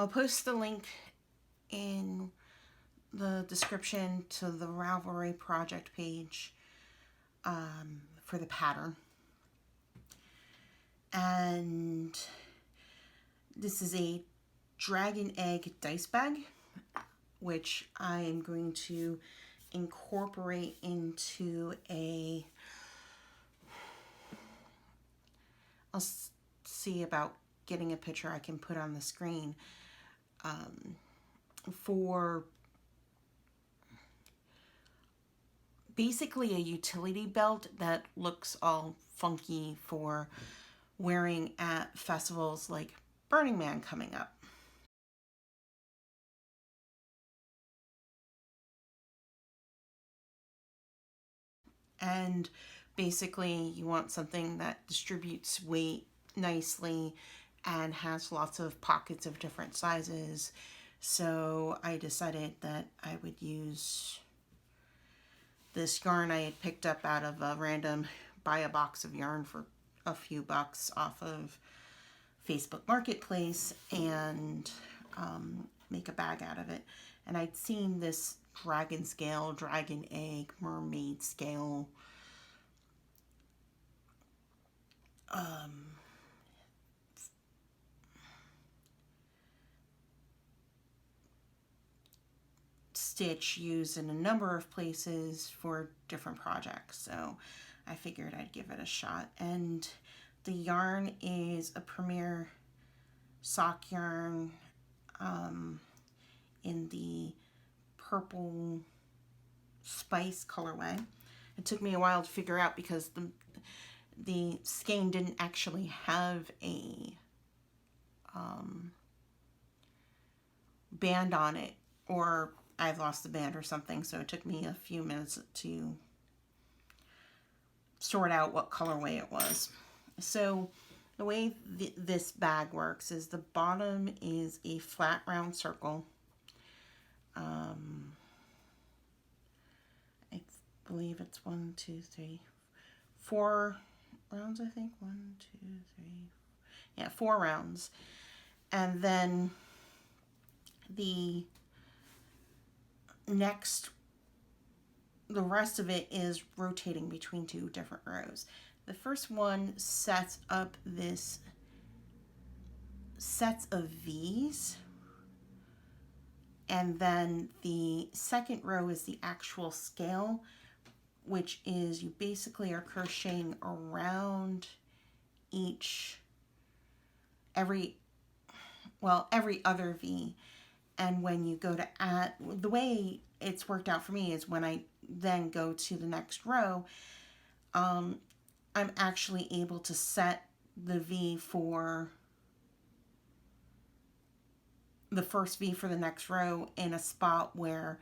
I'll post the link in the description to the Ravelry project page for the pattern. And this is a dragon egg dice bag, which I am going to incorporate into a, I'll see about getting a picture I can put on the screen for basically a utility belt that looks all funky for wearing at festivals like Burning Man coming up. And basically you want something that distributes weight nicely and has lots of pockets of different sizes. So I decided that I would use this yarn I had picked up out of a random buy a box of yarn for a few bucks off of Facebook Marketplace and make a bag out of it. And I'd seen this dragon scale, dragon egg, mermaid scale stitch used in a number of places for different projects. So I figured I'd give it a shot. And the yarn is a Premier sock yarn in the purple spice colorway. It took me a while to figure out because the skein didn't actually have a band on it, or I've lost the band or something, so it took me a few minutes to sort out what colorway it was. So the way this bag works is the bottom is a flat round circle. I believe it's 1, 2, 3, 4 rounds, I think. 1, 2, 3, yeah, 4 rounds. And then the rest of it is rotating between 2 different rows. The first one sets up this sets of V's, and then the second row is the actual scale, which is you basically are crocheting around every other V. And when you go to add, the way it's worked out for me is when I then go to the next row, I'm actually able to set the V for the first V for the next row in a spot where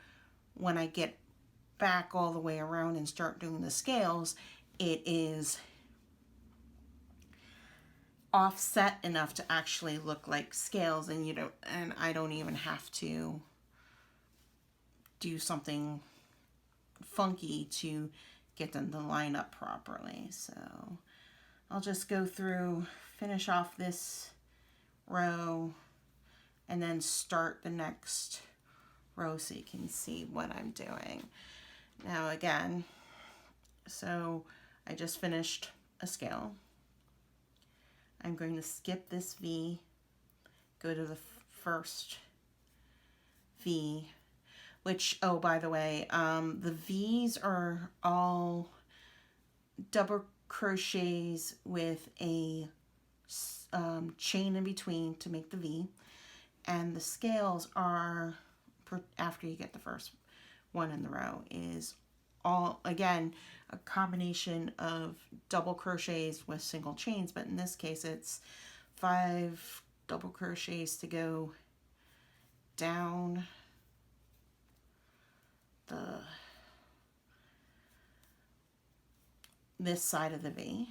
when I get back all the way around and start doing the scales, it is offset enough to actually look like scales, and I don't even have to do something funky to get them to line up properly. So I'll just go through, finish off this row, and then start the next row so you can see what I'm doing. Now again, so I just finished a scale. I'm going to skip this V, go to the first V, which, oh, by the way, the V's are all double crochets with a chain in between to make the V, and the scales are, after you get the first one in the row, is all, again, a combination of double crochets with single chains, but in this case it's 5 double crochets to go down this side of the V.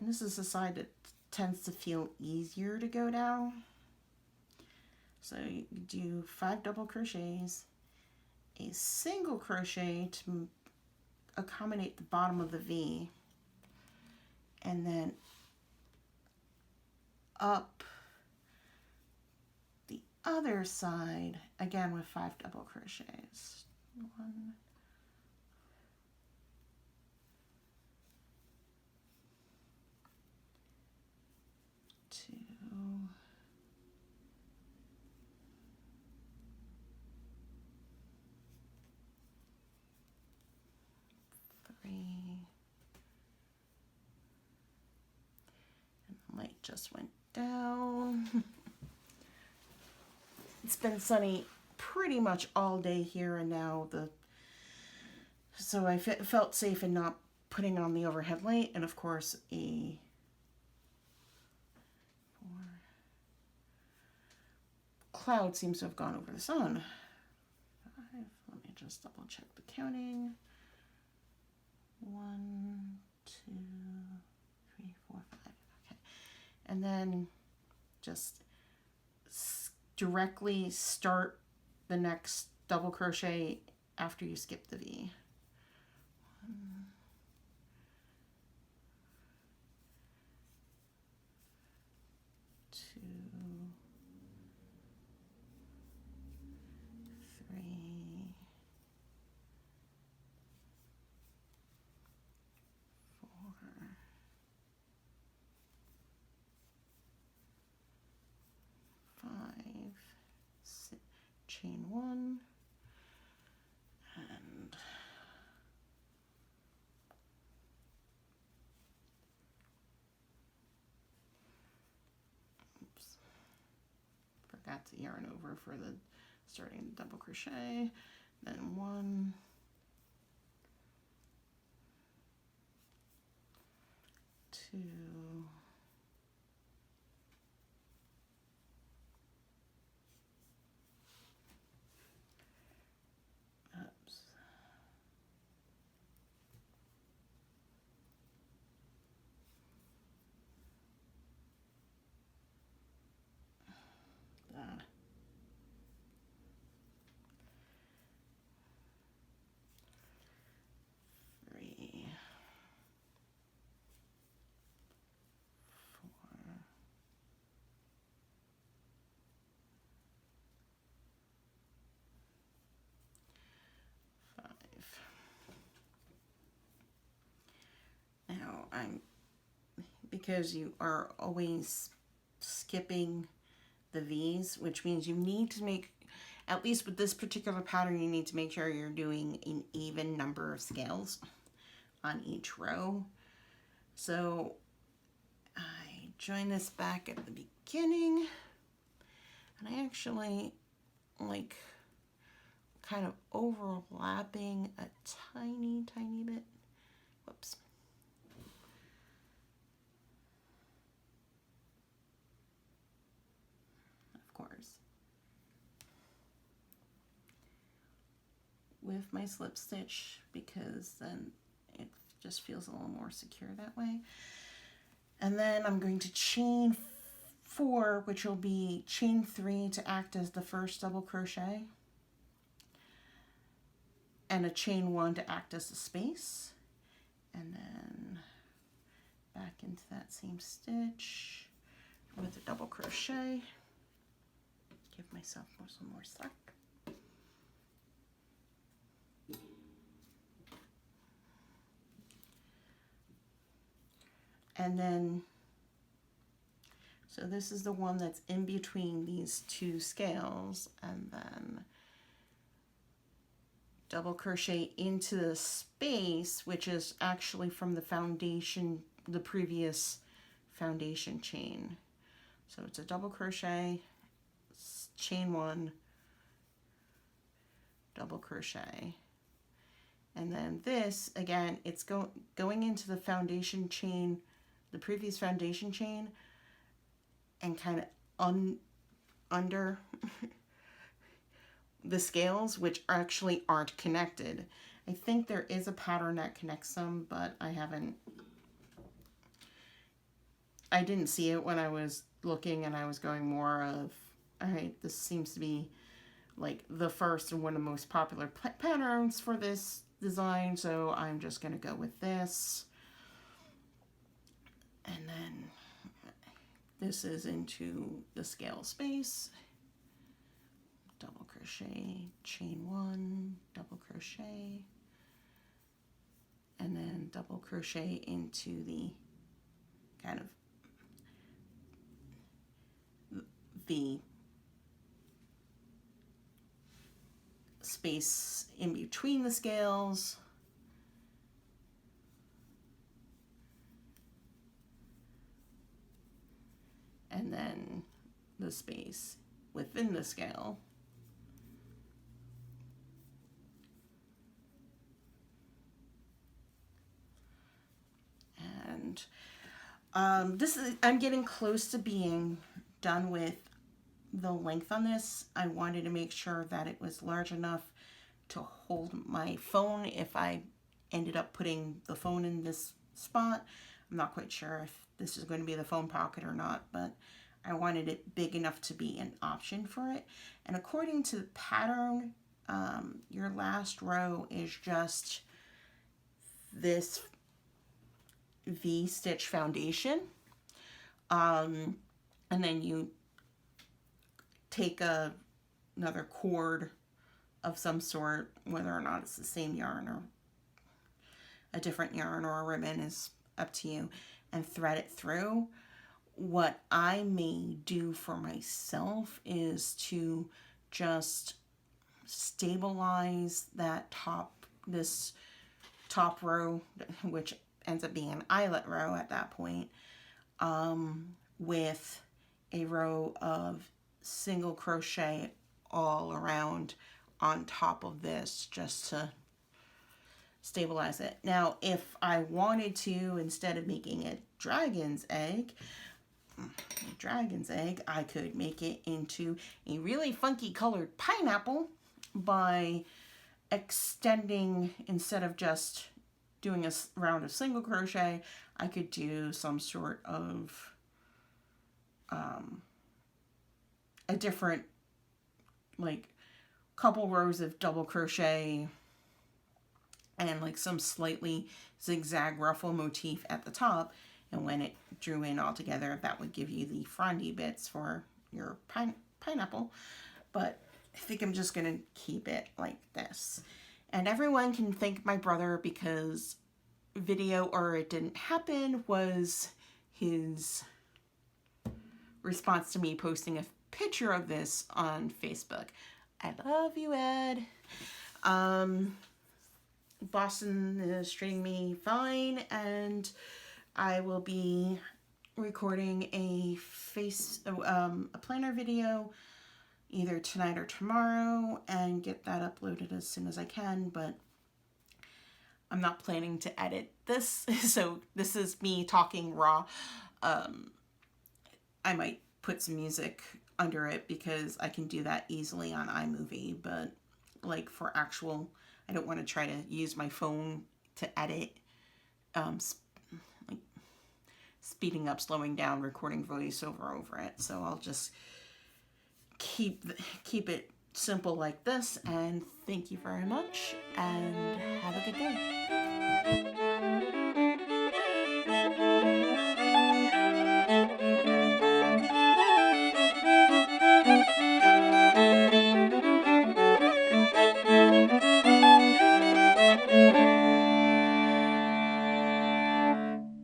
And this is the side that tends to feel easier to go down. So you do 5 double crochets, a single crochet to accommodate the bottom of the V, and then up the other side again with 5 double crochets. 1, 2, 3, and the light just went down. It's been sunny pretty much all day here, and now so I felt safe in not putting on the overhead light, and of course a 4. Cloud seems to have gone over the sun. 5. Let me just double check the counting. 1, 2, 3, 4, 5. Okay, and then just directly start the next double crochet after you skip the V. 1, 2, 3, 4, 5, 6, chain 1, and oops, forgot to yarn over for the starting the double crochet. Then 1, 2, 3, 4, 5. Now because you are always skipping the V's, which means you need to make, at least with this particular pattern, you need to make sure you're doing an even number of scales on each row. So I join this back at the beginning, and I actually like kind of overlapping a tiny bit. Whoops. Of course. With my slip stitch, because then it just feels a little more secure that way. And then I'm going to chain 4, which will be chain 3 to act as the first double crochet, and a chain 1 to act as the space, and then back into that same stitch with a double crochet. Give myself some more slack. And then, so this is the one that's in between these 2 scales, and then double crochet into the space, which is actually from the foundation, the previous foundation chain. So it's a double crochet, chain 1, double crochet. And then this, again, it's going into the foundation chain, the previous foundation chain, and kind of under the scales, which actually aren't connected. I think there is a pattern that connects them, but I haven't I didn't see it when I was looking, and I was going more of, all right, this seems to be like the first and one of the most popular patterns for this design, so I'm just going to go with this. And then this is into the scale space. Double crochet, chain 1, double crochet, and then double crochet into the kind of the space in between the scales. And then the space within the scale. And I'm getting close to being done with the length on this. I wanted to make sure that it was large enough to hold my phone if I ended up putting the phone in this spot. I'm not quite sure if this is going to be the phone pocket or not, but I wanted it big enough to be an option for it. And according to the pattern, your last row is just this V-stitch foundation. And then you take another cord of some sort, whether or not it's the same yarn or a different yarn or a ribbon is up to you, and thread it through. What I may do for myself is to just stabilize this top row, which ends up being an eyelet row at that point, with a row of single crochet all around on top of this, just to stabilize it. Now, if I wanted to, instead of making a dragon's egg, I could make it into a really funky colored pineapple by extending, instead of just doing a round of single crochet, I could do some sort of a different, like, couple rows of double crochet and like some slightly zigzag ruffle motif at the top, and when it drew in all together, that would give you the frondy bits for your pineapple. But I think I'm just gonna keep it like this. And everyone can thank my brother, because Video or It Didn't Happen was his response to me posting a picture of this on Facebook. I love you, Ed. Boston is treating me fine, and I will be recording a planner video either tonight or tomorrow and get that uploaded as soon as I can, but I'm not planning to edit this, so this is me talking raw. I might put some music under it because I can do that easily on iMovie, but like for actual, I don't want to try to use my phone to edit, like speeding up, slowing down, recording voiceover over it. So I'll just keep it simple like this, and thank you very much, and have a good day.